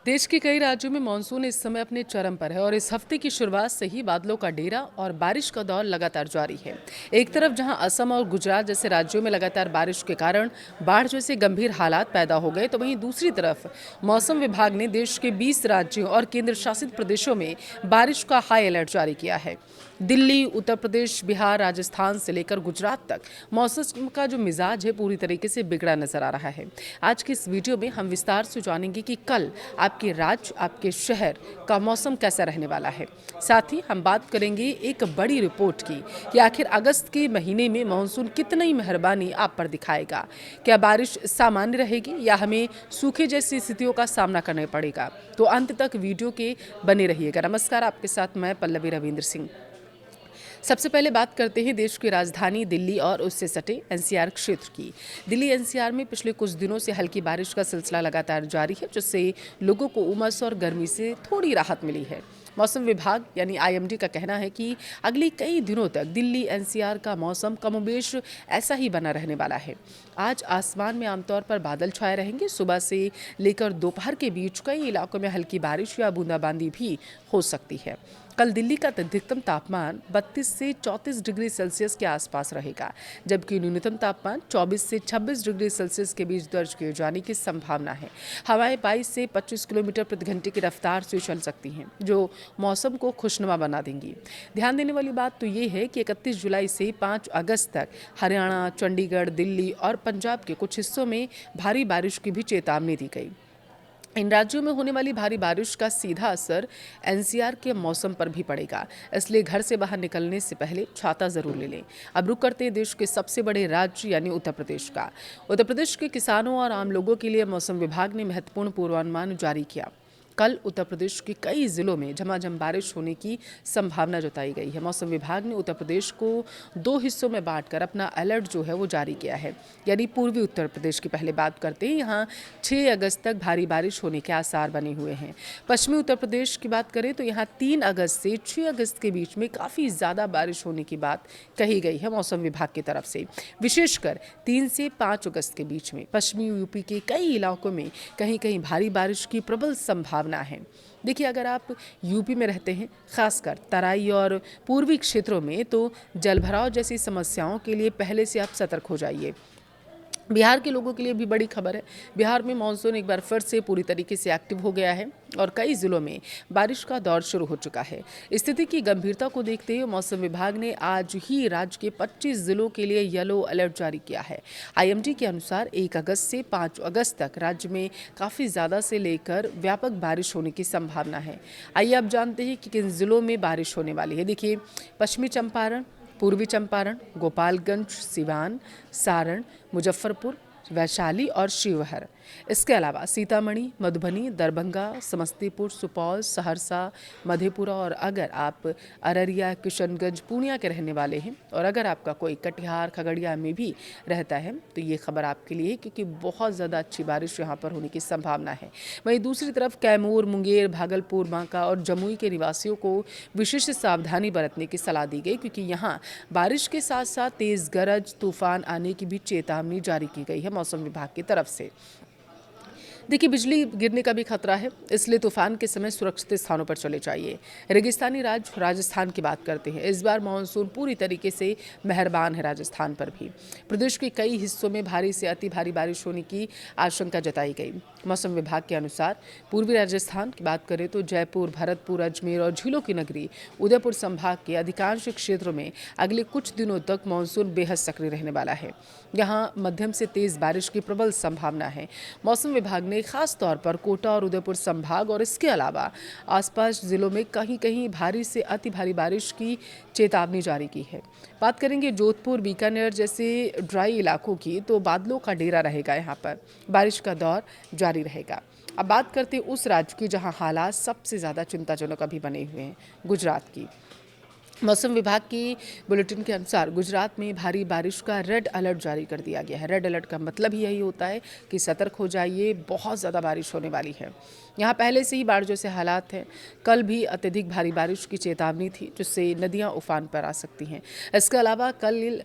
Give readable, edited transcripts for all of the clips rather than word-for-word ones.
देश के कई राज्यों में मानसून इस समय अपने चरम पर है और इस हफ्ते की शुरुआत से ही बादलों का डेरा और बारिश का दौर लगातार जारी है। एक तरफ जहां असम और गुजरात जैसे राज्यों में लगातार बारिश के कारण बाढ़ जैसे गंभीर हालात पैदा हो गए, तो वहीं दूसरी तरफ मौसम विभाग ने देश के 20 राज्यों और केंद्र शासित प्रदेशों में बारिश का हाई अलर्ट जारी किया है। दिल्ली, उत्तर प्रदेश, बिहार, राजस्थान से लेकर गुजरात तक मौसम का जो मिजाज है पूरी तरीके से बिगड़ा नजर आ रहा है। आज की इस वीडियो में हम विस्तार से जानेंगे कि कल आपके राज्य, आपके शहर का मौसम कैसा रहने वाला है। साथ ही हम बात करेंगे एक बड़ी रिपोर्ट की कि आखिर अगस्त के महीने में मानसून कितनी मेहरबानी आप पर दिखाएगा। क्या बारिश सामान्य रहेगी या हमें सूखे जैसी स्थितियों का सामना करना पड़ेगा? तो अंत तक वीडियो के बने रहिएगा। नमस्कार, आपके साथ मैं पल्लवी रविंद्र सिंह। सबसे पहले बात करते हैं देश की राजधानी दिल्ली और उससे सटे एनसीआर क्षेत्र की। दिल्ली एनसीआर में पिछले कुछ दिनों से हल्की बारिश का सिलसिला लगातार जारी है, जिससे लोगों को उमस और गर्मी से थोड़ी राहत मिली है। मौसम विभाग यानी आईएमडी का कहना है कि अगले कई दिनों तक दिल्ली एनसीआर का मौसम कमोबेश ऐसा ही बना रहने वाला है। आज आसमान में आमतौर पर बादल छाए रहेंगे। सुबह से लेकर दोपहर के बीच कई इलाकों में हल्की बारिश या बूंदाबांदी भी हो सकती है। कल दिल्ली का अधिकतम तापमान 32 से 34 डिग्री सेल्सियस के आसपास रहेगा, जबकि न्यूनतम तापमान 24 से 26 डिग्री सेल्सियस के बीच दर्ज किए जाने की संभावना है। हवाएं 22 से 25 किलोमीटर प्रति घंटे की रफ्तार से चल सकती हैं, जो मौसम को खुशनुमा बना देंगी। ध्यान देने वाली बात तो ये है कि 31 जुलाई से 5 अगस्त तक हरियाणा, चंडीगढ़, दिल्ली और पंजाब के कुछ हिस्सों में भारी बारिश की भी चेतावनी दी गई। इन राज्यों में होने वाली भारी बारिश का सीधा असर एनसीआर के मौसम पर भी पड़ेगा, इसलिए घर से बाहर निकलने से पहले छाता जरूर ले लें। अब रुक करते हैं देश के सबसे बड़े राज्य यानी उत्तर प्रदेश का। उत्तर प्रदेश के किसानों और आम लोगों के लिए मौसम विभाग ने महत्वपूर्ण पूर्वानुमान जारी किया। कल उत्तर प्रदेश के कई जिलों में झमाझम बारिश होने की संभावना जताई गई है। मौसम विभाग ने उत्तर प्रदेश को दो हिस्सों में बांटकर अपना अलर्ट जो है वो जारी किया है। यानी पूर्वी उत्तर प्रदेश की पहले बात करते हैं, यहाँ 6 अगस्त तक भारी बारिश होने के आसार बने हुए हैं। पश्चिमी उत्तर प्रदेश की बात करें तो यहाँ 3 अगस्त से 6 अगस्त के बीच में काफ़ी ज़्यादा बारिश होने की बात कही गई है मौसम विभाग की तरफ से। विशेषकर 3 से 5 अगस्त के बीच में पश्चिमी यूपी के कई इलाकों में कहीं कहीं भारी बारिश की प्रबल संभावना है। देखिए, अगर आप यूपी में रहते हैं, खासकर तराई और पूर्वी क्षेत्रों में, तो जलभराव जैसी समस्याओं के लिए पहले से आप सतर्क हो जाइए। बिहार के लोगों के लिए भी बड़ी खबर है। बिहार में मानसून एक बार फिर से पूरी तरीके से एक्टिव हो गया है और कई जिलों में बारिश का दौर शुरू हो चुका है। स्थिति की गंभीरता को देखते हुए मौसम विभाग ने आज ही राज्य के 25 जिलों के लिए येलो अलर्ट जारी किया है। आईएमडी के अनुसार 1 अगस्त से 5 अगस्त तक राज्य में काफ़ी ज़्यादा से लेकर व्यापक बारिश होने की संभावना है। आइए अब जानते हैं कि किन जिलों में बारिश होने वाली है। देखिए, पश्चिमी चंपारण, पूर्वी चंपारण, गोपालगंज, सिवान, सारण, मुजफ्फरपुर, वैशाली और शिवहर। इसके अलावा सीतामढ़ी, मधुबनी, दरभंगा, समस्तीपुर, सुपौल, सहरसा, मधेपुरा और अगर आप अररिया, किशनगंज, पूर्णिया के रहने वाले हैं और अगर आपका कोई कटिहार, खगड़िया में भी रहता है तो ये खबर आपके लिए है, क्योंकि बहुत ज़्यादा अच्छी बारिश यहाँ पर होने की संभावना है। वहीं दूसरी तरफ कैमूर, मुंगेर, भागलपुर, बांका और जमुई के निवासियों को विशेष सावधानी बरतने की सलाह दी गई, क्योंकि यहाँ बारिश के साथ साथ तेज़ गरज, तूफान आने की भी चेतावनी जारी की गई है मौसम विभाग की तरफ से। देखिए, बिजली गिरने का भी खतरा है, इसलिए तूफान के समय सुरक्षित स्थानों पर चले जाइए। रेगिस्तानी राज्य राजस्थान की बात करते हैं। इस बार मानसून पूरी तरीके से मेहरबान है राजस्थान पर भी। प्रदेश के कई हिस्सों में भारी से अति भारी बारिश होने की आशंका जताई गई। मौसम विभाग के अनुसार पूर्वी राजस्थान की बात करें तो जयपुर, भरतपुर, अजमेर और झीलों की नगरी उदयपुर संभाग के अधिकांश क्षेत्रों में अगले कुछ दिनों तक मानसून बेहद सक्रिय रहने वाला है। यहाँ मध्यम से तेज बारिश की प्रबल संभावना है। मौसम विभाग ने खास तौर पर कोटा और उदयपुर संभाग और इसके अलावा आसपास जिलों में कहीं कहीं भारी से अति भारी बारिश की चेतावनी जारी की है। बात करेंगे जोधपुर, बीकानेर जैसे ड्राई इलाकों की, तो बादलों का डेरा रहेगा, यहाँ पर बारिश का दौर जारी रहेगा। अब बात करते हैं उस राज्य की जहां हालात सबसे ज़्यादा चिंताजनक अभी बने हुए हैं, गुजरात की। मौसम विभाग की बुलेटिन के अनुसार गुजरात में भारी बारिश का रेड अलर्ट जारी कर दिया गया है। रेड अलर्ट का मतलब ही यही होता है कि सतर्क हो जाइए, बहुत ज़्यादा बारिश होने वाली है। यहाँ पहले से ही बाढ़ जैसे हालात हैं। कल भी अत्यधिक भारी बारिश की चेतावनी थी, जिससे नदियाँ उफान पर आ सकती हैं। इसके अलावा कल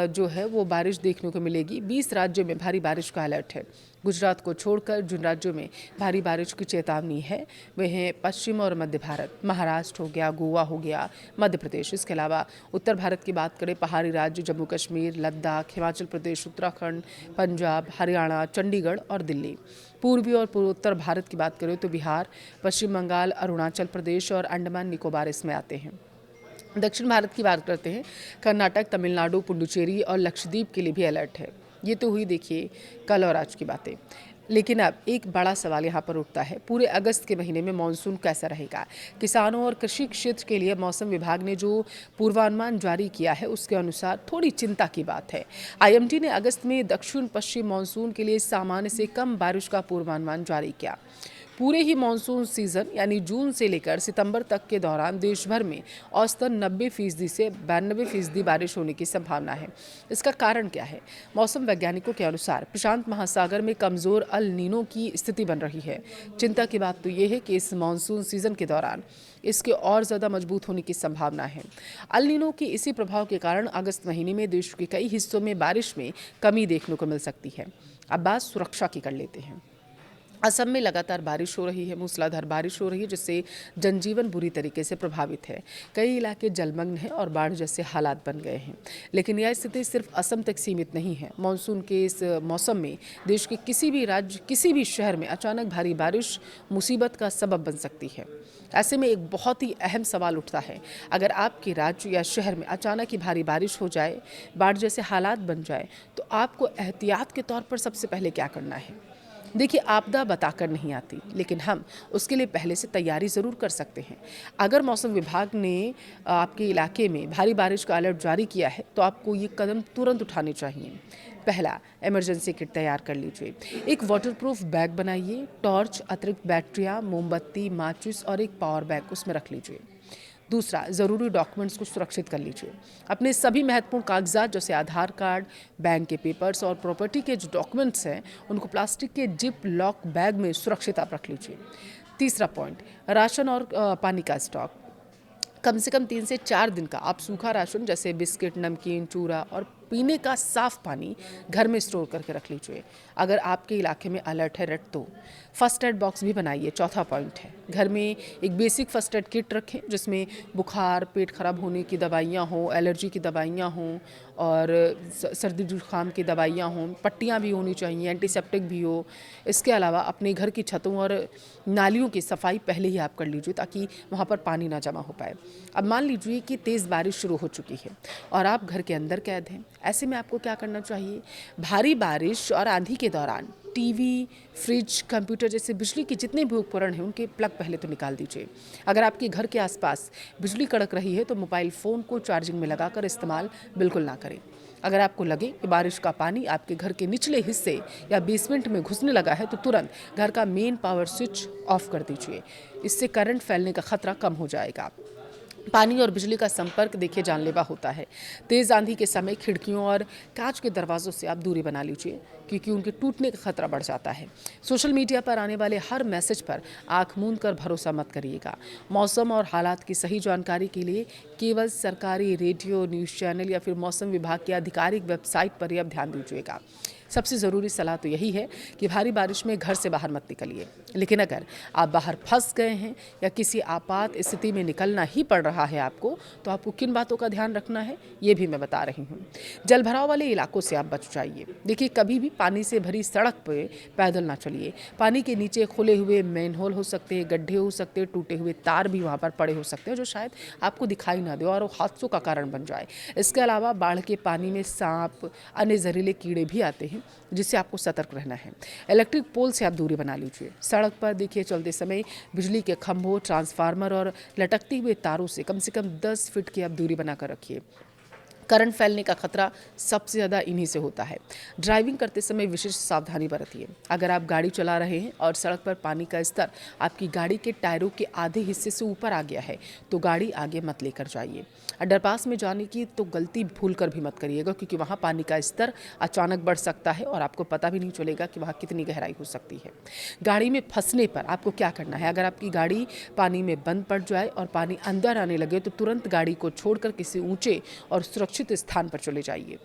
जो है वो बारिश देखने को मिलेगी। 20 राज्यों में भारी बारिश का अलर्ट है। गुजरात को छोड़कर जिन राज्यों में भारी बारिश की चेतावनी है वे हैं पश्चिम और मध्य भारत। महाराष्ट्र हो गया, गोवा हो गया, मध्य प्रदेश। इसके अलावा उत्तर भारत की बात करें, पहाड़ी राज्य जम्मू कश्मीर, लद्दाख, हिमाचल प्रदेश, उत्तराखंड, पंजाब, हरियाणा, चंडीगढ़ और दिल्ली। पूर्वी और पूर्वोत्तर भारत की बात करें तो बिहार, पश्चिम बंगाल, अरुणाचल प्रदेश और अंडमान निकोबार इसमें आते हैं। दक्षिण भारत की बात करते हैं, कर्नाटक, तमिलनाडु, पुडुचेरी और लक्षद्वीप के लिए भी अलर्ट है। ये तो हुई देखिए कल और आज की बातें। लेकिन अब एक बड़ा सवाल यहाँ पर उठता है, पूरे अगस्त के महीने में मानसून कैसा रहेगा। किसानों और कृषि क्षेत्र के लिए मौसम विभाग ने जो पूर्वानुमान जारी किया है उसके अनुसार थोड़ी चिंता की बात है। आईएमडी ने अगस्त में दक्षिण पश्चिम मानसून के लिए सामान्य से कम बारिश का पूर्वानुमान जारी किया। पूरे ही मानसून सीजन यानी जून से लेकर सितंबर तक के दौरान देश भर में औसतन 90% से 92% बारिश होने की संभावना है। इसका कारण क्या है? मौसम वैज्ञानिकों के अनुसार प्रशांत महासागर में कमजोर अल नीनो की स्थिति बन रही है। चिंता की बात तो ये है कि इस मानसून सीजन के दौरान इसके और ज़्यादा मजबूत होने की संभावना है। अल नीनो के इसी प्रभाव के कारण अगस्त महीने में देश के कई हिस्सों में बारिश में कमी देखने को मिल सकती है। अब बात सुरक्षा की कर लेते हैं। असम में लगातार बारिश हो रही है, मूसलाधार बारिश हो रही है, जिससे जनजीवन बुरी तरीके से प्रभावित है। कई इलाके जलमग्न हैं और बाढ़ जैसे हालात बन गए हैं। लेकिन यह स्थिति सिर्फ असम तक सीमित नहीं है। मानसून के इस मौसम में देश के किसी भी राज्य, किसी भी शहर में अचानक भारी बारिश मुसीबत का सबब बन सकती है। ऐसे में एक बहुत ही अहम सवाल उठता है, अगर आपके राज्य या शहर में अचानक ही भारी बारिश हो जाए, बाढ़ जैसे हालात बन जाए, तो आपको एहतियात के तौर पर सबसे पहले क्या करना है? देखिए, आपदा बताकर नहीं आती, लेकिन हम उसके लिए पहले से तैयारी ज़रूर कर सकते हैं। अगर मौसम विभाग ने आपके इलाके में भारी बारिश का अलर्ट जारी किया है तो आपको ये कदम तुरंत उठाने चाहिए। पहला, इमरजेंसी किट तैयार कर लीजिए। एक वाटरप्रूफ बैग बनाइए, टॉर्च, अतिरिक्त बैटरियाँ, मोमबत्ती, माचिस और एक पावर बैंक उसमें रख लीजिए। दूसरा, ज़रूरी डॉक्यूमेंट्स को सुरक्षित कर लीजिए। अपने सभी महत्वपूर्ण कागजात जैसे आधार कार्ड, बैंक के पेपर्स और प्रॉपर्टी के जो डॉक्यूमेंट्स हैं उनको प्लास्टिक के जिप लॉक बैग में सुरक्षित आप रख लीजिए। तीसरा पॉइंट, राशन और पानी का स्टॉक। कम से कम 3 से 4 दिन का आप सूखा राशन जैसे बिस्किट, नमकीन, चूरा और पीने का साफ पानी घर में स्टोर करके रख लीजिए। अगर आपके इलाके में अलर्ट है रेड तो फर्स्ट एड बॉक्स भी बनाइए। चौथा पॉइंट है, घर में एक बेसिक फर्स्ट एड किट रखें जिसमें बुखार, पेट खराब होने की दवाइयाँ हों, एलर्जी की दवाइयाँ हों और सर्दी जुकाम की दवाइयाँ हों, पट्टियाँ भी होनी चाहिए, एंटीसेप्टिक भी हो। इसके अलावा अपने घर की छतों और नालियों की सफाई पहले ही आप कर लीजिए ताकि वहाँ पर पानी ना जमा हो पाए। अब मान लीजिए कि तेज़ बारिश शुरू हो चुकी है और आप घर के अंदर कैद हैं। ऐसे में आपको क्या करना चाहिए? भारी बारिश और आंधी के दौरान टीवी, फ्रिज, कंप्यूटर जैसे बिजली के जितने भी उपकरण हैं उनके प्लग पहले तो निकाल दीजिए। अगर आपके घर के आसपास बिजली कड़क रही है तो मोबाइल फ़ोन को चार्जिंग में लगाकर इस्तेमाल बिल्कुल ना करें। अगर आपको लगे कि बारिश का पानी आपके घर के निचले हिस्से या बेसमेंट में घुसने लगा है तो तुरंत घर का मेन पावर स्विच ऑफ कर दीजिए। इससे करंट फैलने का खतरा कम हो जाएगा। पानी और बिजली का संपर्क देखिए जानलेवा होता है। तेज़ आंधी के समय खिड़कियों और कांच के दरवाज़ों से आप दूरी बना लीजिए क्योंकि उनके टूटने का खतरा बढ़ जाता है। सोशल मीडिया पर आने वाले हर मैसेज पर आंख मूंद कर भरोसा मत करिएगा। मौसम और हालात की सही जानकारी के लिए केवल सरकारी रेडियो, न्यूज़ चैनल या फिर मौसम विभाग की आधिकारिक वेबसाइट पर ही आप ध्यान दीजिएगा। सबसे ज़रूरी सलाह तो यही है कि भारी बारिश में घर से बाहर मत निकलिए। लेकिन अगर आप बाहर फंस गए हैं या किसी आपात स्थिति में निकलना ही पड़ रहा है आपको, तो आपको किन बातों का ध्यान रखना है ये भी मैं बता रही हूँ। जलभराव वाले इलाकों से आप बच जाइए। देखिए, कभी भी पानी से भरी सड़क पर पैदल ना चलिए। पानी के नीचे खुले हुए मैनहोल हो सकते हैं, गड्ढे हो सकते हैं, टूटे हुए तार भी वहाँ पर पड़े हो सकते हैं जो शायद आपको दिखाई ना दे और वो हादसों का कारण बन जाए। इसके अलावा बाढ़ के पानी में सांप, अन्य जहरीले कीड़े भी आते हैं जिससे आपको सतर्क रहना है। इलेक्ट्रिक पोल से आप दूरी बना लीजिए। सड़क पर देखिए चलते समय बिजली के खंभों, ट्रांसफार्मर और लटकते हुए तारों से कम 10 फीट की आप दूरी बनाकर रखिए। करंट फैलने का खतरा सबसे ज़्यादा इन्हीं से होता है। ड्राइविंग करते समय विशेष सावधानी बरतिए। अगर आप गाड़ी चला रहे हैं और सड़क पर पानी का स्तर आपकी गाड़ी के टायरों के आधे हिस्से से ऊपर आ गया है तो गाड़ी आगे मत लेकर जाइए। अंडरपास में जाने की तो गलती भूल कर भी मत करिएगा क्योंकि वहाँ पानी का स्तर अचानक बढ़ सकता है और आपको पता भी नहीं चलेगा कि वहाँ कितनी गहराई हो सकती है। गाड़ी में फंसने पर आपको क्या करना है? अगर आपकी गाड़ी पानी में बंद पड़ जाए और पानी अंदर आने लगे तो तुरंत गाड़ी को छोड़कर किसी ऊंचे और सुरक्षित सुरक्षित स्थान पर चले जाइए।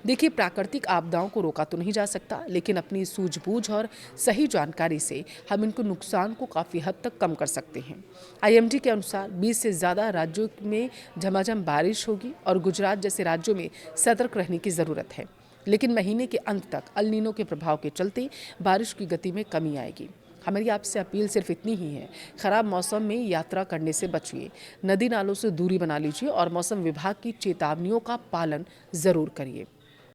देखिए, प्राकृतिक आपदाओं को रोका तो नहीं जा सकता, लेकिन अपनी सूझबूझ और सही जानकारी से हम इनको नुकसान को काफ़ी हद तक कम कर सकते हैं। आईएमडी के अनुसार 20 से ज़्यादा राज्यों में झमाझम बारिश होगी और गुजरात जैसे राज्यों में सतर्क रहने की ज़रूरत है। लेकिन महीने के अंत तक अल नीनो के प्रभाव के चलते बारिश की गति में कमी आएगी। हमारी आपसे अपील सिर्फ इतनी ही है, खराब मौसम में यात्रा करने से बचिए, नदी नालों से दूरी बना लीजिए और मौसम विभाग की चेतावनियों का पालन ज़रूर करिए।